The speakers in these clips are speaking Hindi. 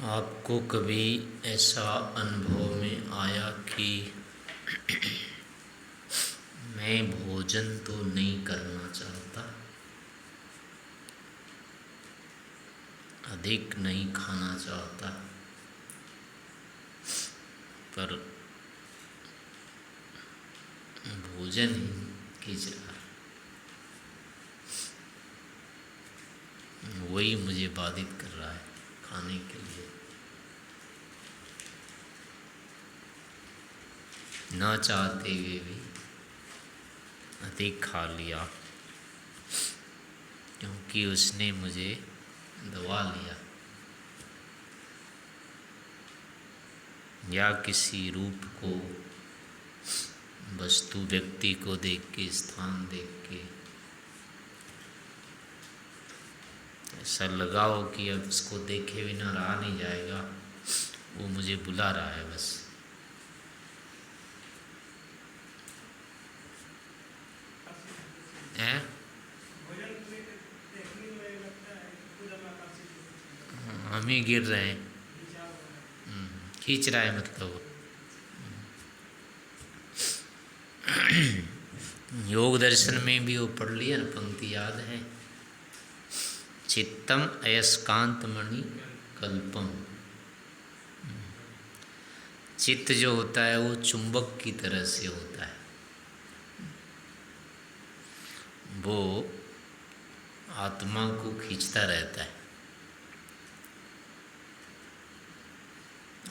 आपको कभी ऐसा अनुभव में आया कि मैं भोजन तो नहीं करना चाहता, अधिक नहीं खाना चाहता, पर भोजन ही खींच रहा है, वही मुझे बाधित कर रहा है खाने के लिए। ना चाहते हुए भी अधिक खा लिया क्योंकि उसने मुझे दबा लिया, या किसी रूप को, वस्तु, व्यक्ति को देख के, स्थान देख के ऐसा लगा हो कि अब इसको देखे बिना रहा नहीं जाएगा, वो मुझे बुला रहा है बस। हैं? हम ही गिर रहे हैं, खींच रहा है मतलब। योग दर्शन में भी वो पढ़ लिया ना, पंक्ति याद है, चित्तम अयस्कांतमणि कल्पम। चित्त जो होता है वो चुंबक की तरह से होता है, वो आत्मा को खींचता रहता है,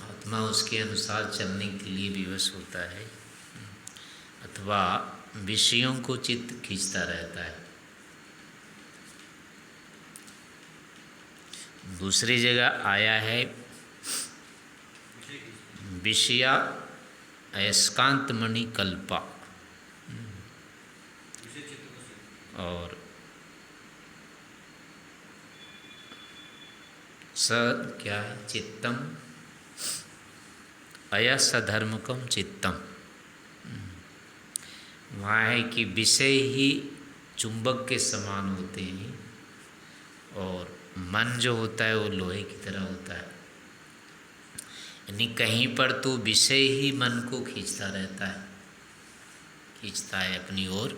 आत्मा उसके अनुसार चलने के लिए विवश होता है, अथवा विषयों को चित्त खींचता रहता है। दूसरी जगह आया है विषया अयस्कांतमणि कल्पा, और स क्या है, चित्तम अयसधर्मकम चित्तम। वहाँ है कि विषय ही चुंबक के समान होते हैं और मन जो होता है वो लोहे की तरह होता है। यानी कहीं पर तो विषय ही मन को खींचता रहता है, खींचता है अपनी ओर,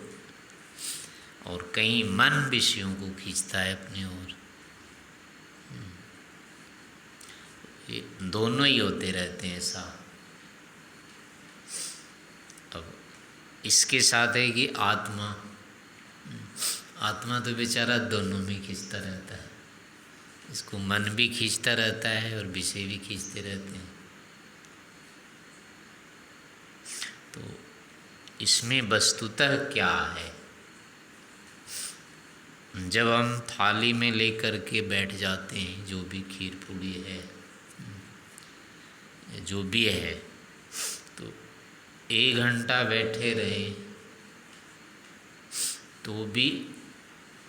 और कहीं मन विषयों को खींचता है अपनी ओर। ये दोनों ही होते रहते हैं ऐसा। अब इसके साथ है कि आत्मा तो बेचारा दोनों में खींचता रहता है, इसको मन भी खींचता रहता है और विषय भी खींचते रहते हैं। तो इसमें वस्तुतः क्या है? जब हम थाली में लेकर के बैठ जाते हैं, जो भी खीर पूड़ी है, जो भी है, तो 1 घंटा बैठे रहे तो भी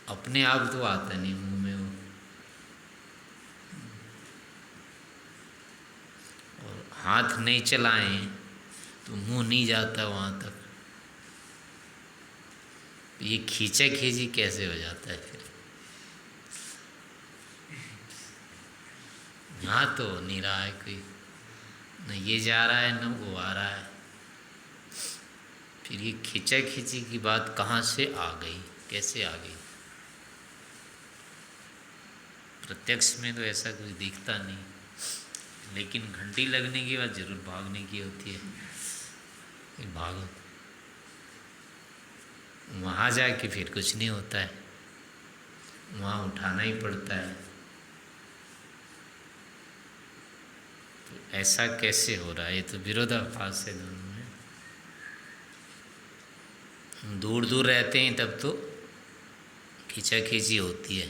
अपने आप तो आता नहीं मुंह में वो, और हाथ नहीं चलाएं तो मुंह नहीं जाता वहाँ तक। ये खींचा खींची कैसे हो जाता है फिर? यहाँ तो नहीं रहा है कोई, न ये जा रहा है न वो आ रहा है, फिर ये खींचा खींची की बात कहाँ से आ गई, कैसे आ गई? प्रत्यक्ष में तो ऐसा कुछ दिखता नहीं, लेकिन घंटी लगने के बाद जरूर भागने की होती है, भागो। वहाँ जाके फिर कुछ नहीं होता है, वहाँ उठाना ही पड़ता है। तो ऐसा कैसे हो रहा है? ये तो विरोधाभास है दोनों में। दूर दूर रहते हैं तब तो खींचा खींची होती है,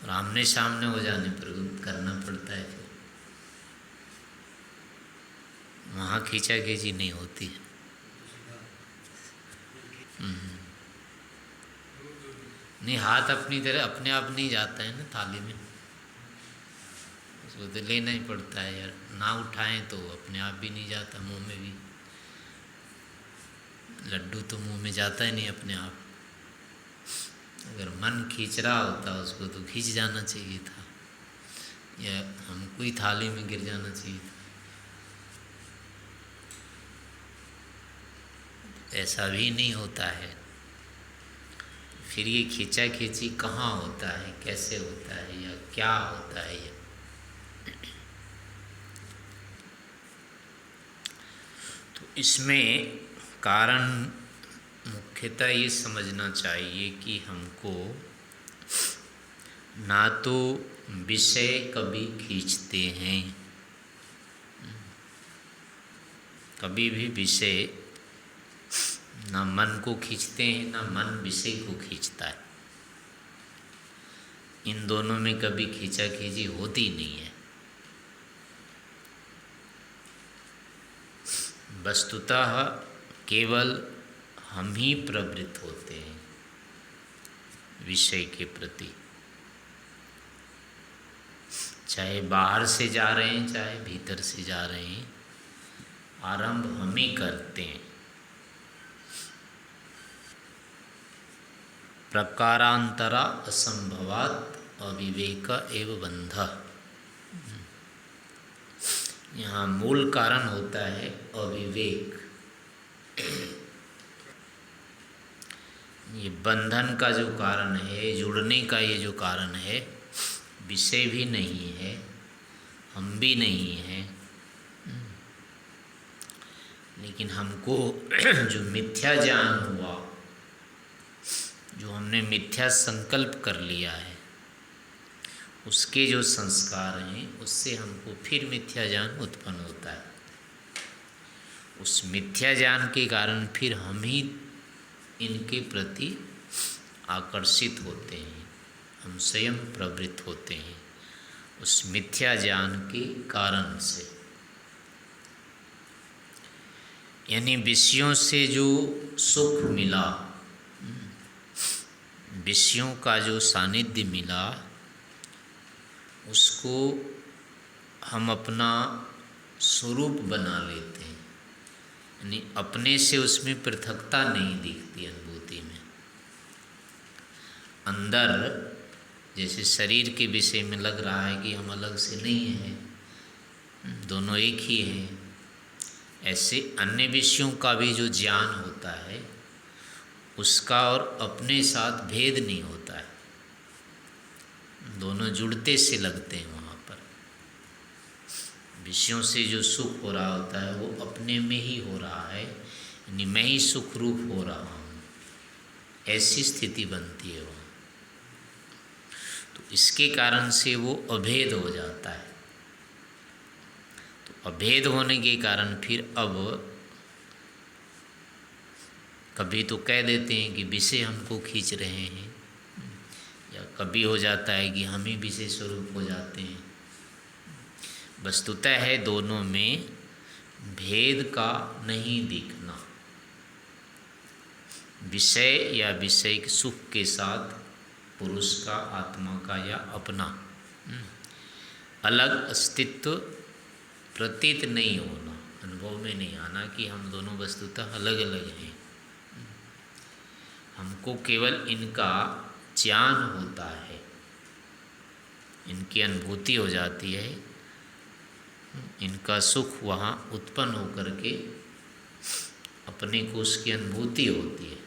और आमने सामने हो जाने पर करना पड़ता है। फिर वहाँ खींचा खींची नहीं होती है। नहीं, हाथ अपनी तरह अपने आप नहीं जाता है ना थाली में, उसको तो लेना ही पड़ता है यार। ना उठाएं तो अपने आप भी नहीं जाता, मुंह में भी। लड्डू तो मुंह में जाता ही नहीं अपने आप। अगर मन खींच रहा होता उसको तो खींच जाना चाहिए था, या हमको ही थाली में गिर जाना चाहिए था। ऐसा भी नहीं होता है। फिर ये खींचा खींची कहाँ होता है, कैसे होता है, या क्या होता है ये? तो इसमें कारण मुख्यतः ये समझना चाहिए कि हमको ना तो विषय कभी खींचते हैं, कभी भी विषय ना मन को खींचते हैं, ना मन विषय को खींचता है। इन दोनों में कभी खींचा खींची होती नहीं है। वस्तुतः केवल हम ही प्रवृत्त होते हैं विषय के प्रति, चाहे बाहर से जा रहे हैं चाहे भीतर से जा रहे हैं, आरंभ हम ही करते हैं। प्रकारांतरा असंभवात अविवेक एव बंधः। यहाँ मूल कारण होता है अविवेक। ये बंधन का जो कारण है, जुड़ने का ये जो कारण है, विषय भी नहीं है, हम भी नहीं हैं, लेकिन हमको जो मिथ्या ज्ञान हुआ, जो हमने मिथ्या संकल्प कर लिया है, उसके जो संस्कार हैं, उससे हमको फिर मिथ्या ज्ञान उत्पन्न होता है। उस मिथ्या ज्ञान के कारण फिर हम ही इनके प्रति आकर्षित होते हैं, हम स्वयं प्रवृत्त होते हैं उस मिथ्या ज्ञान के कारण से। यानी विषयों से जो सुख मिला, विषयों का जो सानिध्य मिला, उसको हम अपना स्वरूप बना लेते हैं। यानी अपने से उसमें पृथकता नहीं दिखती अनुभूति में। अंदर जैसे शरीर के विषय में लग रहा है कि हम अलग से नहीं हैं, दोनों एक ही हैं, ऐसे अन्य विषयों का भी जो ज्ञान होता है, उसका और अपने साथ भेद नहीं होता है, दोनों जुड़ते से लगते हैं। वहाँ पर विषयों से जो सुख हो रहा होता है वो अपने में ही हो रहा है, यानी मैं ही सुख रूप हो रहा हूँ, ऐसी स्थिति बनती है वहाँ। तो इसके कारण से वो अभेद हो जाता है। तो अभेद होने के कारण फिर अब कभी तो कह देते हैं कि विषय हमको खींच रहे हैं, या कभी हो जाता है कि हम ही विषय स्वरूप हो जाते हैं। वस्तुतः है दोनों में भेद का नहीं दिखना। विषय या विषय सुख के साथ पुरुष का, आत्मा का या अपना अलग अस्तित्व प्रतीत नहीं होना, अनुभव में नहीं आना कि हम दोनों वस्तुतः अलग अलग हैं। हमको केवल इनका ज्ञान होता है, इनकी अनुभूति हो जाती है, इनका सुख वहाँ उत्पन्न होकर के अपने को उसकी अनुभूति होती है,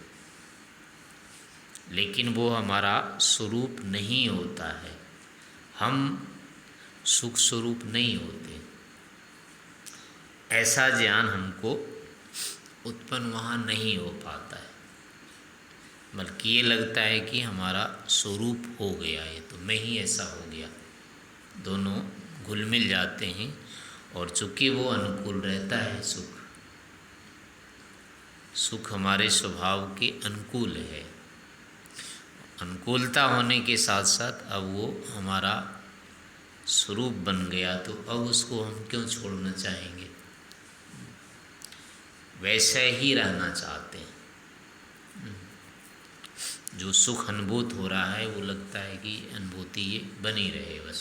लेकिन वो हमारा स्वरूप नहीं होता है, हम सुख स्वरूप नहीं होते। ऐसा ज्ञान हमको उत्पन्न वहाँ नहीं हो पाता है, बल्कि ये लगता है कि हमारा स्वरूप हो गया, ये तो मैं ही ऐसा हो गया। दोनों घुल मिल जाते हैं, और चूँकि वो अनुकूल रहता है, सुख हमारे स्वभाव के अनुकूल है। अनुकूलता होने के साथ साथ अब वो हमारा स्वरूप बन गया, तो अब उसको हम क्यों छोड़ना चाहेंगे, वैसे ही रहना चाहते हैं। जो सुख अनुभूत हो रहा है वो लगता है कि अनुभूति ये बनी रहे बस,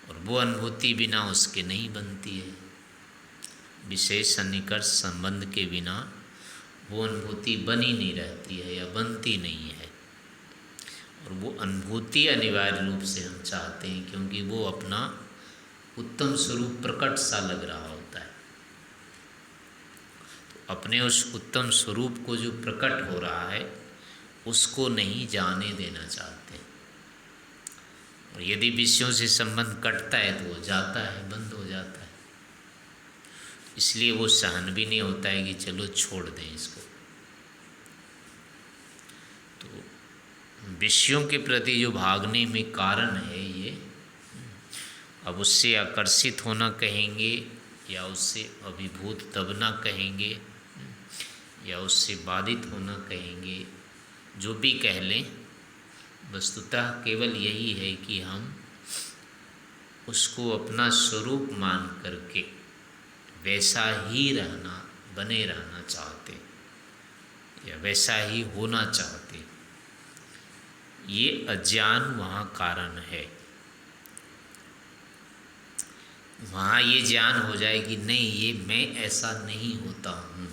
और वो अनुभूति बिना उसके नहीं बनती है। विशेष सन्निकर्ष संबंध के बिना वो अनुभूति बनी नहीं रहती है या बनती नहीं है। और वो अनुभूति अनिवार्य रूप से हम चाहते हैं, क्योंकि वो अपना उत्तम स्वरूप प्रकट सा लग रहा होता है। तो अपने उस उत्तम स्वरूप को जो प्रकट हो रहा है उसको नहीं जाने देना चाहते हैं। और यदि विषयों से संबंध कटता है तो वो जाता है, बंद हो जाता है। इसलिए वो सहन भी नहीं होता है कि चलो छोड़ दें इसको। तो विषयों के प्रति जो भागने में कारण है ये, अब उससे आकर्षित होना कहेंगे या उससे अभिभूत दबना कहेंगे या उससे बाधित होना कहेंगे, जो भी कह लें, वस्तुतः केवल यही है कि हम उसको अपना स्वरूप मान करके वैसा ही रहना, बने रहना चाहते या वैसा ही होना चाहते। ये अज्ञान वहाँ कारण है। वहाँ ये ज्ञान हो जाए कि नहीं, ये मैं ऐसा नहीं होता हूँ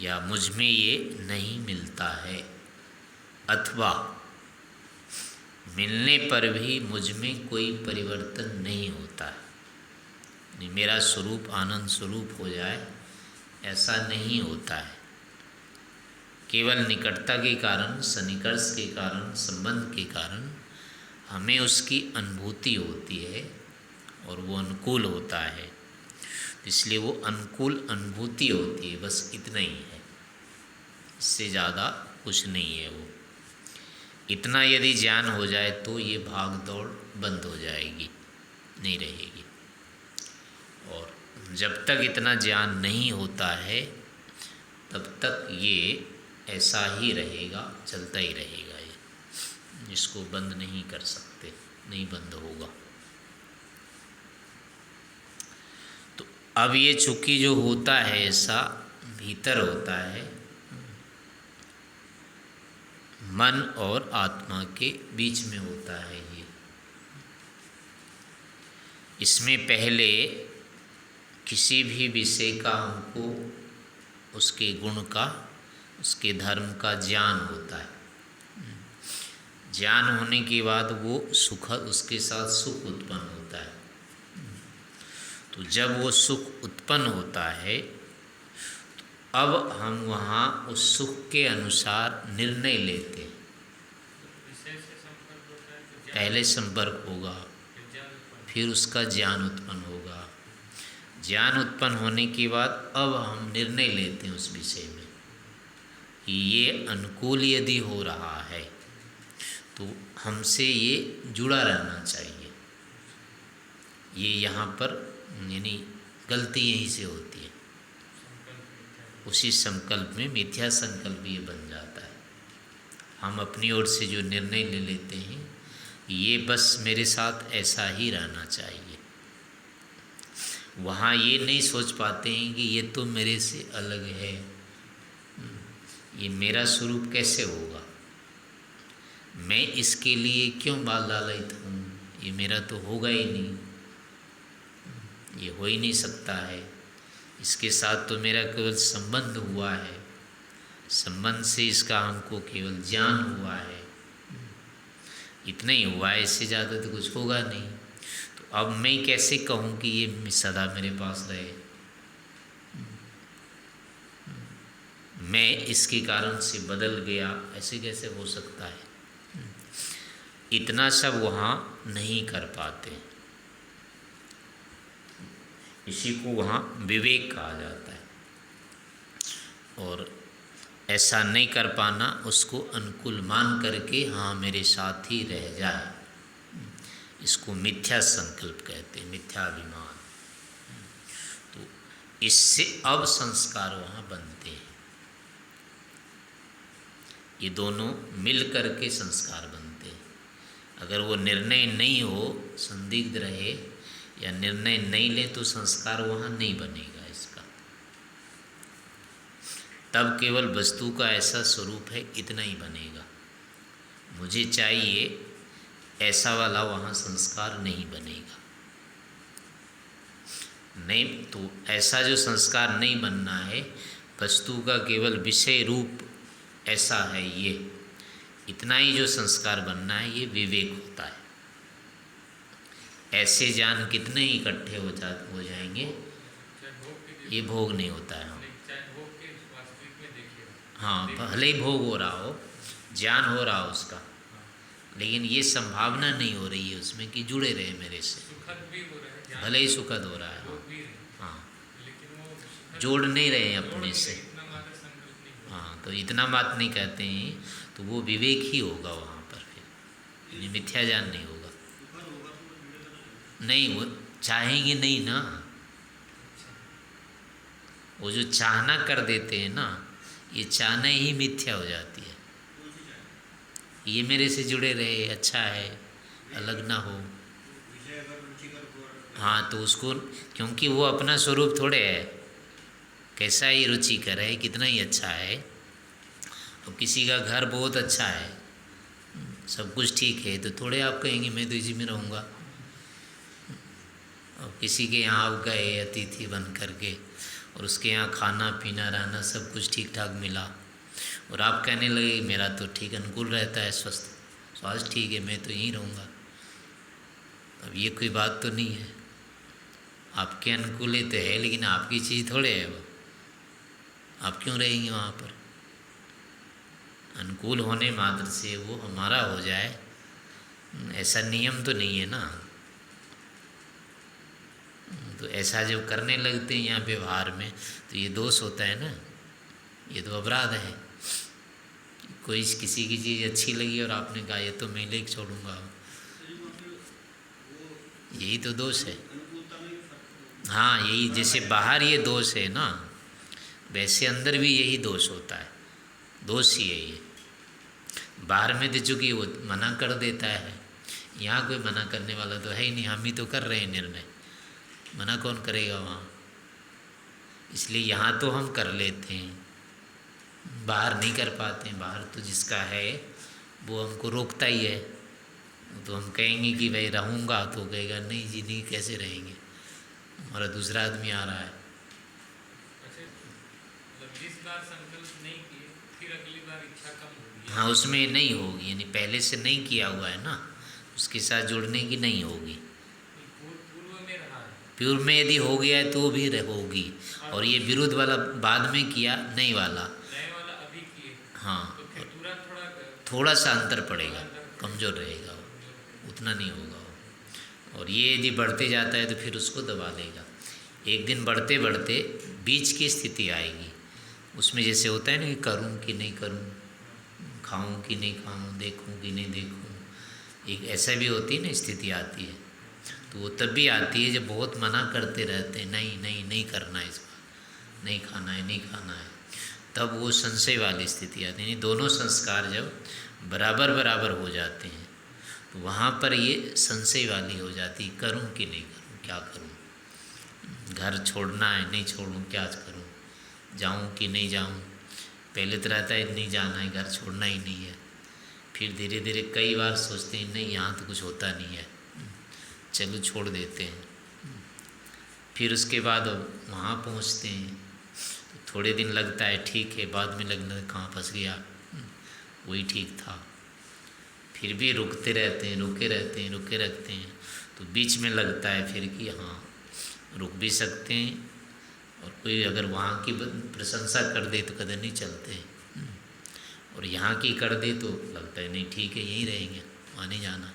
या मुझ में ये नहीं मिलता है, अथवा मिलने पर भी मुझ में कोई परिवर्तन नहीं होता है। मेरा स्वरूप आनंद स्वरूप हो जाए, ऐसा नहीं होता है। केवल निकटता के कारण, सन्निकर्ष के कारण, संबंध के कारण हमें उसकी अनुभूति होती है और वो अनुकूल होता है, इसलिए वो अनुकूल अनुभूति होती है, बस इतना ही है, इससे ज़्यादा कुछ नहीं है। वो इतना यदि ज्ञान हो जाए तो ये भाग दौड़ बंद हो जाएगी, नहीं रहेगी। और जब तक इतना ज्ञान नहीं होता है तब तक ये ऐसा ही रहेगा, चलता ही रहेगा। ये इसको बंद नहीं कर सकते, नहीं बंद होगा। तो अब ये चूँकि जो होता है ऐसा भीतर होता है, मन और आत्मा के बीच में होता है ये। इसमें पहले किसी भी विषय का हमको उसके गुण का, उसके धर्म का ज्ञान होता है। ज्ञान होने के बाद वो सुख, उसके साथ सुख उत्पन्न होता है। तो जब वो सुख उत्पन्न होता है तो अब हम वहाँ उस सुख के अनुसार निर्णय लेते हैं। पहले संपर्क होगा, फिर उसका ज्ञान उत्पन्न होगा। ज्ञान उत्पन्न होने के बाद अब हम निर्णय लेते हैं उस विषय में कि ये अनुकूल यदि हो रहा है तो हमसे ये जुड़ा रहना चाहिए। ये यहाँ पर यानी गलती यहीं से होती है। उसी संकल्प में मिथ्या संकल्प ये बन जाता है। हम अपनी ओर से जो निर्णय ले लेते हैं, ये बस मेरे साथ ऐसा ही रहना चाहिए। वहाँ ये नहीं सोच पाते हैं कि ये तो मेरे से अलग है, ये मेरा स्वरूप कैसे होगा, मैं इसके लिए क्यों बाल लालयित हूँ, ये मेरा तो होगा ही नहीं, ये हो ही नहीं सकता है। इसके साथ तो मेरा केवल संबंध हुआ है, संबंध से इसका हमको केवल ज्ञान हुआ है, इतना ही हुआ है, इससे ज़्यादा तो कुछ होगा नहीं। तो अब मैं कैसे कहूँ कि ये सदा मेरे पास रहे, मैं इसके कारण से बदल गया, ऐसे कैसे हो सकता है। इतना सब वहाँ नहीं कर पाते, इसी को वहाँ विवेक कहा जाता है। और ऐसा नहीं कर पाना, उसको अनुकूल मान करके हाँ मेरे साथ ही रह जाए, इसको मिथ्या संकल्प कहते हैं, मिथ्याभिमान। तो इससे अब संस्कार वहाँ बनते हैं। ये दोनों मिल करके संस्कार बनते हैं। अगर वो निर्णय नहीं हो, संदिग्ध रहे या निर्णय नहीं ले तो संस्कार वहाँ नहीं बनेगा इसका। तब केवल वस्तु का ऐसा स्वरूप है, इतना ही बनेगा। मुझे चाहिए ऐसा वाला वहाँ संस्कार नहीं बनेगा। नहीं तो ऐसा जो संस्कार नहीं बनना है, वस्तु का केवल विषय रूप ऐसा है ये, इतना ही जो संस्कार बनना है ये विवेक होता है। ऐसे ज्ञान कितने ही इकट्ठे हो जाएंगे, ये भोग नहीं होता है। हाँ, भले ही भोग हो रहा हो, ज्ञान हो रहा हो उसका, लेकिन ये संभावना नहीं हो रही है उसमें कि जुड़े रहे मेरे से। भले ही सुखद हो रहा है, हाँ, जोड़ नहीं रहे हैं अपने से। हाँ, तो इतना बात नहीं कहते हैं, तो वो विवेक ही होगा वहाँ पर, फिर मिथ्या ज्ञान नहीं होगा। नहीं, वो चाहेंगे नहीं ना, वो जो चाहना कर देते हैं ना, ये चाहना ही मिथ्या हो जाती है। ये मेरे से जुड़े रहे, अच्छा है, अलग ना हो। हाँ, तो उसको, क्योंकि वो अपना स्वरूप थोड़े है, कैसा ही रुचिकर है, कितना ही अच्छा है। और किसी का घर बहुत अच्छा है, सब कुछ ठीक है, तो थोड़े आप कहेंगे मैं तो इसी में रहूँगा। और किसी के यहाँ आप गए अतिथि बन करके, और उसके यहाँ खाना पीना रहना सब कुछ ठीक ठाक मिला, और आप कहने लगे मेरा तो ठीक अनुकूल रहता है, स्वास्थ्य ठीक है, मैं तो यहीं रहूँगा। अब ये कोई बात तो नहीं है, आपके अनुकूल ही तो है, लेकिन आपकी चीज़ थोड़े है वो, आप क्यों रहेंगे वहाँ पर? अनुकूल होने मात्र से वो हमारा हो जाए, ऐसा नियम तो नहीं है ना। तो ऐसा जब करने लगते हैं यहाँ व्यवहार में, तो ये दोष होता है ना, ये तो अपराध है। कोई किसी की चीज़ अच्छी लगी और आपने कहा ये तो मैं लेके छोड़ूंगा, यही तो दोष है। हाँ, यही, जैसे बाहर ये दोष है ना, वैसे अंदर भी यही दोष होता है, दोष ही है ये। बाहर में तो चूँकि वो मना कर देता है, यहाँ कोई मना करने वाला तो है ही नहीं, हम ही तो कर रहे हैं निर्णय, मना कौन करेगा वहाँ। इसलिए यहाँ तो हम कर लेते हैं, बाहर नहीं कर पाते हैं। बाहर तो जिसका है वो हमको रोकता ही है, तो हम कहेंगे कि भाई रहूँगा, तो कहेगा नहीं जी नहीं, कैसे रहेंगे, हमारा दूसरा आदमी आ रहा है। जिस बार संकल्प नहीं किए, फिर अगली बार इच्छा कम होगी। हाँ, उसमें नहीं होगी, यानी पहले से नहीं किया हुआ है ना, उसके साथ जुड़ने की नहीं होगी। पूर्व में रहा है, पूर्व में यदि हो गया है तो भी होगी, और ये विरुद्ध वाला बाद में किया, नए वाला अभी किए, हाँ, तो फिर थोड़ा सा अंतर पड़ेगा, कमज़ोर रहेगा वो, उतना नहीं होगा वो। और ये यदि बढ़ते जाता है तो फिर उसको दबा देगा। एक दिन बढ़ते बढ़ते बीच की स्थिति आएगी, उसमें जैसे होता है ना कि करूं कि नहीं करूं, खाऊं कि नहीं खाऊं, देखूं कि नहीं देखूं, एक ऐसा भी होती है ना स्थिति आती है। तो वो तब भी आती है जब बहुत मना करते रहते हैं, नहीं नहीं नहीं करना है, इस बार नहीं खाना है, नहीं खाना है, तब वो संशय वाली स्थिति आती है। यानी दोनों संस्कार जब बराबर बराबर हो जाते हैं, तो वहाँ पर ये संशय वाली हो जाती, करूं कि नहीं करूं, क्या करूं, घर छोड़ना है नहीं छोड़ूं, क्या करूं, जाऊं कि नहीं जाऊं। पहले तो रहता है नहीं जाना है, घर छोड़ना ही नहीं है, फिर धीरे धीरे कई बार सोचते हैं नहीं यहाँ तो कुछ होता नहीं है, चलो छोड़ देते हैं। फिर उसके बाद वहाँ पहुँचते हैं तो थोड़े दिन लगता है ठीक है, बाद में लगना कहाँ फंस गया, वही ठीक था। फिर भी रुकते रहते हैं, रुके रहते हैं, रुके रखते हैं, तो बीच में लगता है फिर कि हाँ रुक भी सकते हैं, और कोई अगर वहाँ की प्रशंसा कर दे तो कदर नहीं चलते, और यहाँ की कर दे तो लगता है नहीं ठीक है यहीं रहेंगे, वहाँ नहीं जाना।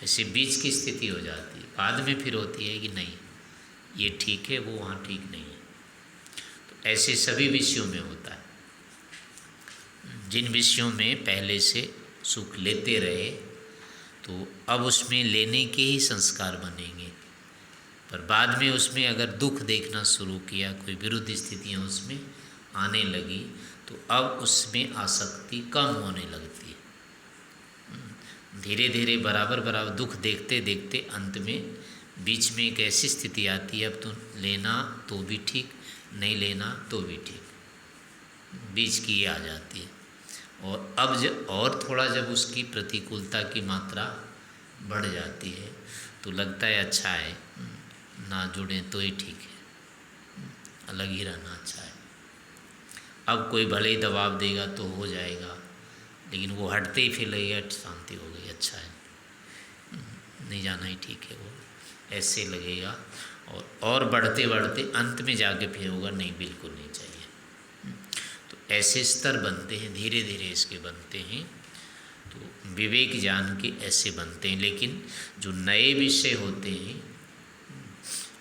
ऐसे बीच की स्थिति हो जाती है, बाद में फिर होती है कि नहीं ये ठीक है, वो वहाँ ठीक नहीं है। तो ऐसे सभी विषयों में होता है, जिन विषयों में पहले से सुख लेते रहे तो अब उसमें लेने के ही संस्कार बनेंगे, पर बाद में उसमें अगर दुख देखना शुरू किया, कोई विरुद्ध स्थितियाँ उसमें आने लगी, तो अब उसमें आसक्ति कम होने लगती है। धीरे धीरे बराबर बराबर दुख देखते देखते अंत में बीच में एक ऐसी स्थिति आती है, अब तो लेना तो भी ठीक, नहीं लेना तो भी ठीक, बीच की आ जाती है। और अब जब और थोड़ा जब उसकी प्रतिकूलता की मात्रा बढ़ जाती है तो लगता है अच्छा है ना जुड़ें तो ही ठीक है, अलग ही रहना अच्छा है। अब कोई भले ही दबाव देगा तो हो जाएगा, लेकिन वो हटते ही फिर लगेगा शांति हो गई, अच्छा है, नहीं जाना ही ठीक है, वो ऐसे लगेगा। और बढ़ते बढ़ते अंत में जाके फिर होगा नहीं, बिल्कुल नहीं चाहिए। तो ऐसे स्तर बनते हैं, धीरे धीरे इसके बनते हैं। तो विवेक ज्ञान के ऐसे बनते हैं। लेकिन जो नए विषय होते हैं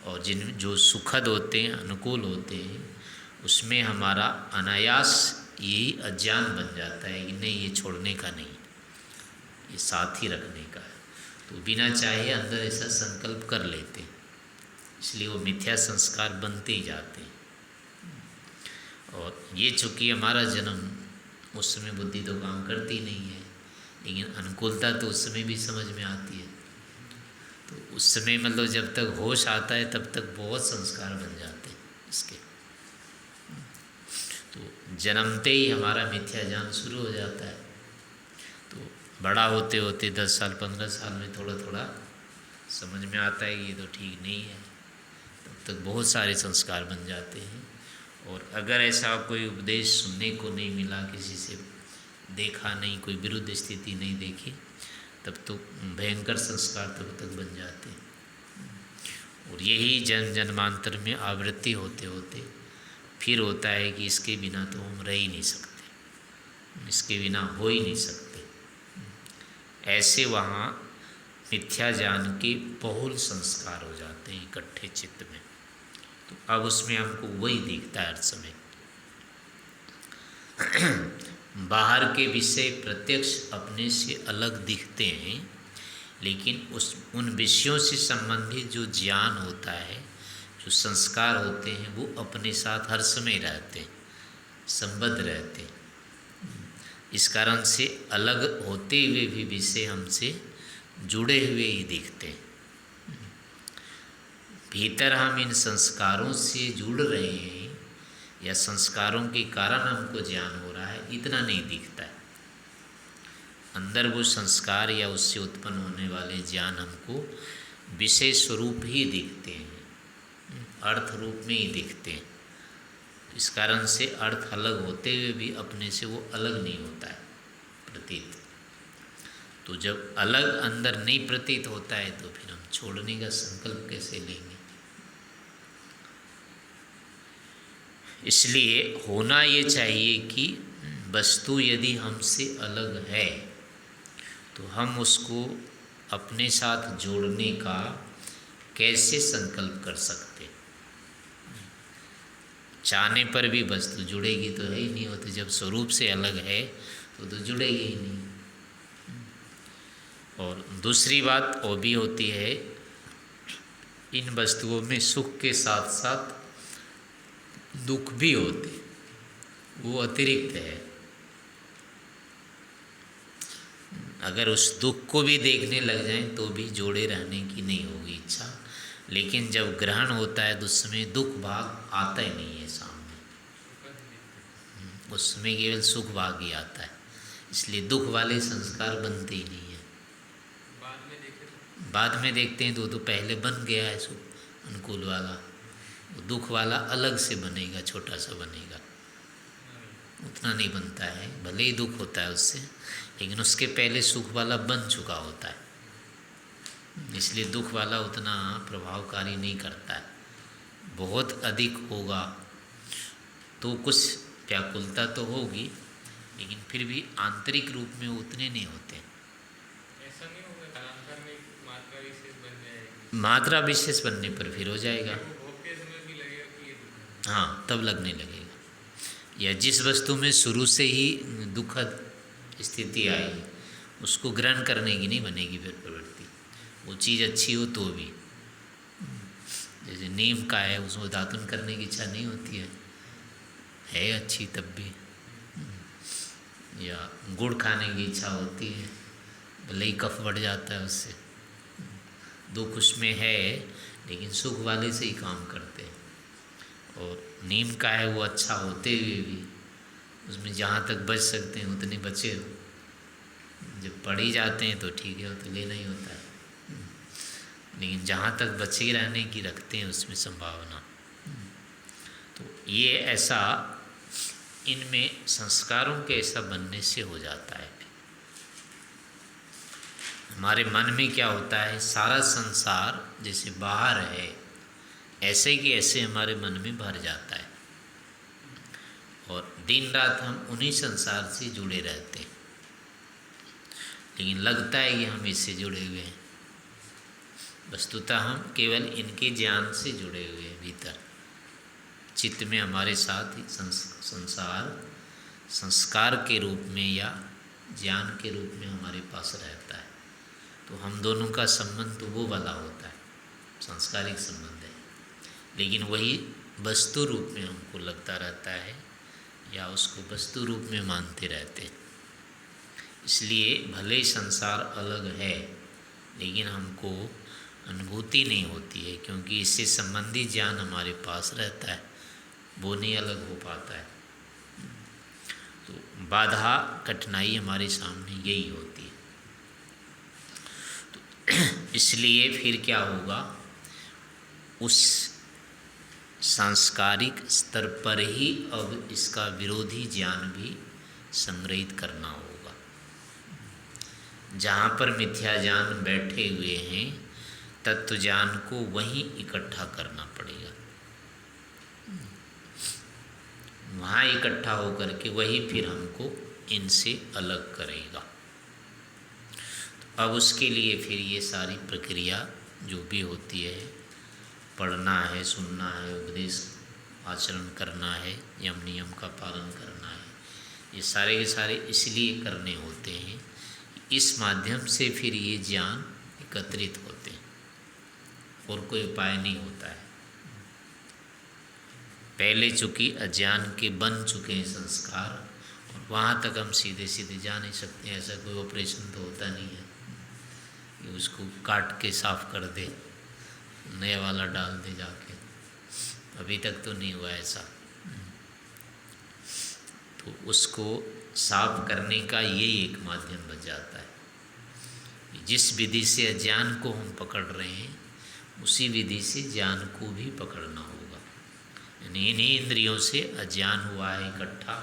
और जो सुखद होते हैं, अनुकूल होते हैं, उसमें हमारा अनायास यही अज्ञान बन जाता है कि नहीं, ये छोड़ने का नहीं, ये साथ ही रखने का है। तो बिना चाहे अंदर ऐसा संकल्प कर लेते हैं, इसलिए वो मिथ्या संस्कार बनते ही जाते हैं। और ये चूँकि हमारा जन्म, उस समय बुद्धि तो काम करती नहीं है, लेकिन अनुकूलता तो उस समय भी समझ में आती है। तो उस समय मतलब जब तक होश आता है तब तक बहुत संस्कार बन जाते हैं इसके। तो जन्मते ही हमारा मिथ्या ज्ञान शुरू हो जाता है। तो बड़ा होते होते 10 साल 15 साल में थोड़ा थोड़ा समझ में आता है कि ये तो ठीक नहीं है, तब तक बहुत सारे संस्कार बन जाते हैं। और अगर ऐसा कोई उपदेश सुनने को नहीं मिला, किसी से देखा नहीं, कोई विरुद्ध स्थिति नहीं देखी, तब तो भयंकर संस्कार तब तक बन जाते हैं। और यही जन्म जन्मांतर में आवृत्ति होते होते फिर होता है कि इसके बिना तो हम रह ही नहीं सकते, इसके बिना हो ही नहीं सकते। ऐसे वहाँ मिथ्या ज्ञान के बहुल संस्कार हो जाते हैं इकट्ठे चित्त में। तो अब उसमें हमको वही दिखता है हर समय। बाहर के विषय प्रत्यक्ष अपने से अलग दिखते हैं, लेकिन उन विषयों से संबंधित जो ज्ञान होता है, जो संस्कार होते हैं, वो अपने साथ हर समय रहते हैं, संबद्ध रहते हैं। इस कारण से अलग होते हुए भी विषय हमसे जुड़े हुए ही दिखते हैं। भीतर हम इन संस्कारों से जुड़ रहे हैं या संस्कारों के कारण हमको ज्ञान हो रहा है, इतना नहीं दिखता है। अंदर वो संस्कार या उससे उत्पन्न होने वाले ज्ञान हमको विषय स्वरूप ही दिखते हैं, अर्थ रूप में ही दिखते हैं। इस कारण से अर्थ अलग होते हुए भी अपने से वो अलग नहीं होता है प्रतीत। तो जब अलग अंदर नहीं प्रतीत होता है तो फिर हम छोड़ने का संकल्प कैसे लेंगे। इसलिए होना ये चाहिए कि वस्तु यदि हमसे अलग है तो हम उसको अपने साथ जोड़ने का कैसे संकल्प कर सकते। चाहने पर भी वस्तु जुड़ेगी तो है ही नहीं होती, जब स्वरूप से अलग है तो जुड़ेगी ही नहीं। और दूसरी बात वो भी होती है, इन वस्तुओं में सुख के साथ साथ दुख भी होते, वो अतिरिक्त है। अगर उस दुख को भी देखने लग जाएं तो भी जोड़े रहने की नहीं होगी इच्छा। लेकिन जब ग्रहण होता है तो उस समय दुख भाग आता ही नहीं है सामने, उस समय केवल सुख भाग ही आता है। इसलिए दुख वाले संस्कार बनते ही नहीं है। बाद में देखते हैं तो पहले बन गया है सुख अनुकूल वाला, दुख वाला अलग से बनेगा, छोटा सा बनेगा, उतना नहीं बनता है। भले ही दुख होता है उससे, लेकिन उसके पहले सुख वाला बन चुका होता है, इसलिए दुख वाला उतना प्रभावकारी नहीं करता है। बहुत अधिक होगा तो कुछ व्याकुलता तो होगी, लेकिन फिर भी आंतरिक रूप में उतने नहीं होते। ऐसा नहीं होगा कालांतर में मात्रा विशेष बन जाएगी, मात्रा विशेष बनने पर फिर हो जाएगा। हाँ, तब लगने लगेगा। या जिस वस्तु में शुरू से ही दुखद स्थिति आई उसको ग्रहण करने की नहीं बनेगी फिर प्रवृत्ति। वो चीज़ अच्छी हो तो भी, जैसे नीम का है उसको दातुन करने की इच्छा नहीं होती है अच्छी तब भी। या गुड़ खाने की इच्छा होती है, भले ही कफ बढ़ जाता है उससे, दुख उसमें है लेकिन सुख वाले से ही काम करते हैं। और नीम का है वो अच्छा होते हुए भी उसमें जहाँ तक बच सकते हैं उतने बचे हो, जब पड़ ही जाते हैं तो ठीक है, वो तो लेना ही होता है। लेकिन जहाँ तक बचे रहने की रखते हैं उसमें संभावना, तो ये ऐसा इनमें संस्कारों के ऐसा बनने से हो जाता है। हमारे मन में क्या होता है, सारा संसार जैसे बाहर है, ऐसे कि ऐसे हमारे मन में भर जाता है और दिन रात हम उन्हीं संसार से जुड़े रहते हैं, लेकिन लगता है कि हम इससे जुड़े हुए हैं। वस्तुतः हम केवल इनके ज्ञान से जुड़े हुए हैं। भीतर चित्त में हमारे साथ ही संसार संस्कार के रूप में या ज्ञान के रूप में हमारे पास रहता है। तो हम दोनों का संबंध तो वो वाला होता है, सांस्कारिक संबंध है, लेकिन वही वस्तु रूप में हमको लगता रहता है या उसको वस्तु रूप में मानते रहते हैं। इसलिए भले संसार अलग है, लेकिन हमको अनुभूति नहीं होती है, क्योंकि इससे संबंधी ज्ञान हमारे पास रहता है, वो नहीं अलग हो पाता है। तो बाधा कठिनाई हमारे सामने यही होती है। तो इसलिए फिर क्या होगा, उस सांस्कारिक स्तर पर ही अब इसका विरोधी ज्ञान भी संग्रहित करना होगा। जहाँ पर मिथ्या ज्ञान बैठे हुए हैं, तत्व ज्ञान को वहीं इकट्ठा करना पड़ेगा, वहाँ इकट्ठा होकर के वही फिर हमको इनसे अलग करेगा। तो अब उसके लिए फिर ये सारी प्रक्रिया जो भी होती है, पढ़ना है, सुनना है, उपदेश आचरण करना है, यम नियम का पालन करना है, ये सारे के सारे इसलिए करने होते हैं, इस माध्यम से फिर ये ज्ञान एकत्रित होते हैं, और कोई उपाय नहीं होता है। पहले चूँकि अज्ञान के बन चुके हैं संस्कार, और वहाँ तक हम सीधे सीधे जा नहीं सकते। ऐसा कोई ऑपरेशन तो होता नहीं है कि उसको काट के साफ कर दे, नया वाला डाल दे जाके, अभी तक तो नहीं हुआ ऐसा। तो उसको साफ करने का ये एक माध्यम बच जाता है। जिस विधि से अज्ञान को हम पकड़ रहे हैं, उसी विधि से ज्ञान को भी पकड़ना होगा। यानी इन्हीं इंद्रियों से अज्ञान हुआ है इकट्ठा,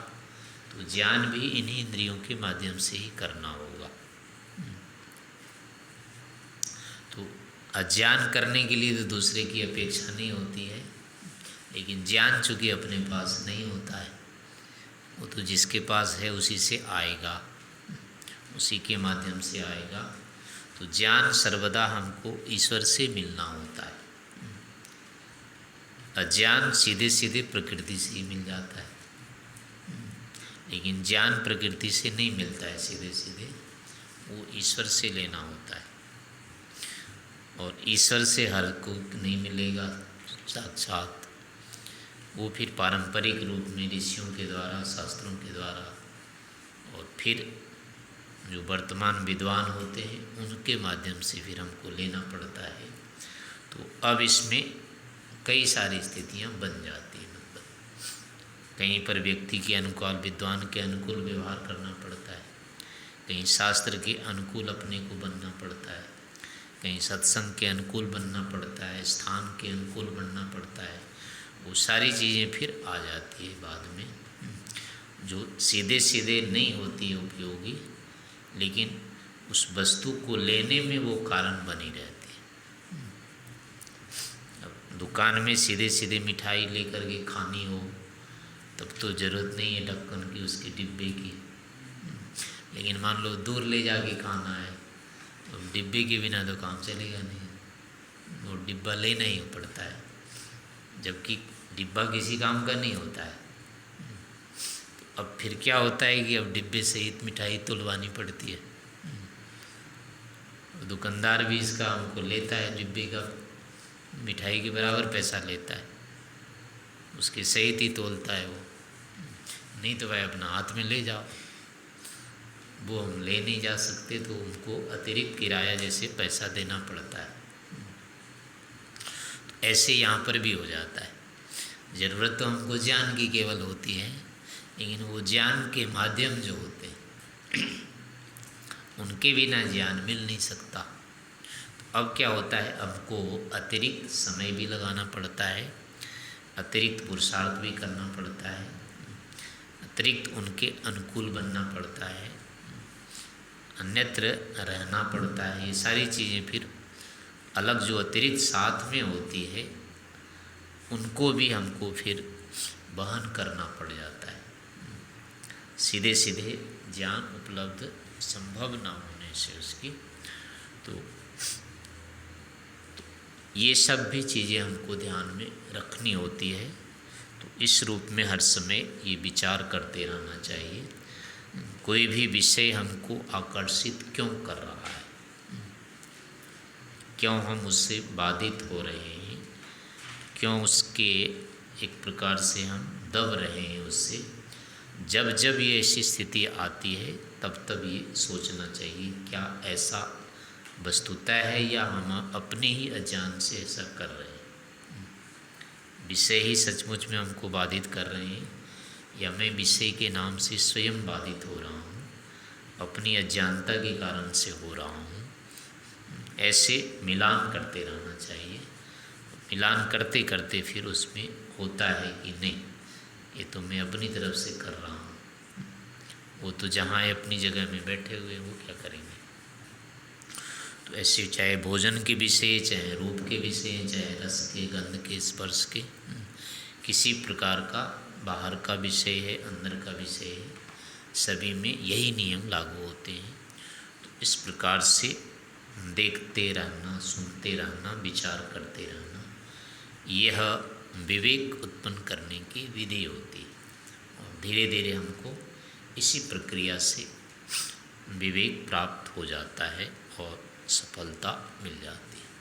तो ज्ञान भी इन्हीं इंद्रियों के माध्यम से ही करना होगा। तो अज्ञान करने के लिए तो दूसरे की अपेक्षा नहीं होती है, लेकिन ज्ञान चूँकि अपने पास नहीं होता है, वो तो जिसके पास है उसी से आएगा, उसी के माध्यम से आएगा। तो ज्ञान सर्वदा हमको ईश्वर से मिलना होता है। अज्ञान सीधे सीधे प्रकृति से ही मिल जाता है, लेकिन ज्ञान प्रकृति से नहीं मिलता है सीधे सीधे, वो ईश्वर से लेना होता है। और ईश्वर से हर को नहीं मिलेगा साक्षात, वो फिर पारंपरिक रूप में ऋषियों के द्वारा, शास्त्रों के द्वारा, और फिर जो वर्तमान विद्वान होते हैं उनके माध्यम से फिर हमको लेना पड़ता है। तो अब इसमें कई सारी स्थितियां बन जाती हैं। मतलब कहीं पर व्यक्ति के अनुकूल, विद्वान के अनुकूल व्यवहार करना पड़ता है, कहीं शास्त्र के अनुकूल अपने को बनना पड़ता है, कहीं सत्संग के अनुकूल बनना पड़ता है, स्थान के अनुकूल बनना पड़ता है। वो सारी चीज़ें फिर आ जाती है बाद में, जो सीधे सीधे नहीं होती है उपयोगी, लेकिन उस वस्तु को लेने में वो कारण बनी रहती है। अब दुकान में सीधे सीधे मिठाई लेकर के खानी हो, तब तो ज़रूरत नहीं है ढक्कन की, उसके डिब्बे की। लेकिन मान लो दूर ले जाके खाना है, तो डिब्बे के बिना तो काम चलेगा नहीं, वो डिब्बा लेना ही पड़ता है, जबकि डिब्बा किसी काम का नहीं होता है। अब फिर क्या होता है कि अब डिब्बे सहित मिठाई तुलवानी पड़ती है। दुकानदार भी इसका हमको लेता है, डिब्बे का मिठाई के बराबर पैसा लेता है, उसके सहित ही तोलता है वो। नहीं तो भाई अपना हाथ में ले जाओ, वो हम ले नहीं जा सकते, तो उनको अतिरिक्त किराया जैसे पैसा देना पड़ता है। तो ऐसे यहाँ पर भी हो जाता है। ज़रूरत तो हमको ज्ञान की केवल होती है, लेकिन वो ज्ञान के माध्यम जो होते हैं उनके बिना ज्ञान मिल नहीं सकता। तो अब क्या होता है, हमको अतिरिक्त समय भी लगाना पड़ता है, अतिरिक्त पुरुषार्थ भी करना पड़ता है, अतिरिक्त उनके अनुकूल बनना पड़ता है, अन्यत्र रहना पड़ता है। ये सारी चीज़ें फिर अलग जो अतिरिक्त साथ में होती है उनको भी हमको फिर वहन करना पड़ जाता है। सीधे सीधे ज्ञान उपलब्ध संभव ना होने से उसकी तो ये सब भी चीज़ें हमको ध्यान में रखनी होती है। तो इस रूप में हर समय ये विचार करते रहना चाहिए, कोई भी विषय हमको आकर्षित क्यों कर रहा है, क्यों हम उससे बाधित हो रहे हैं, क्यों उसके एक प्रकार से हम दब रहे हैं उससे। जब जब ये ऐसी स्थिति आती है तब तब ये सोचना चाहिए क्या ऐसा वस्तुतः है या हम अपने ही अज्ञान से ऐसा कर रहे हैं। विषय ही सचमुच में हमको बाधित कर रहे हैं या मैं विषय के नाम से स्वयं बाधित हो रहा हूँ, अपनी अज्ञानता के कारण से हो रहा हूँ। ऐसे मिलान करते रहना चाहिए। मिलान करते करते फिर उसमें होता है कि नहीं ये तो मैं अपनी तरफ से कर रहा हूँ, वो तो जहाँ है अपनी जगह में बैठे हुए वो क्या करेंगे। तो ऐसे चाहे भोजन के विषय, चाहे रूप के विषय, चाहे रस के, गंध के, स्पर्श के, किसी प्रकार का बाहर का विषय है, अंदर का विषय है, सभी में यही नियम लागू होते हैं। तो इस प्रकार से देखते रहना, सुनते रहना, विचार करते रहना, यह विवेक उत्पन्न करने की विधि होती है। और धीरे धीरे हमको इसी प्रक्रिया से विवेक प्राप्त हो जाता है और सफलता मिल जाती है।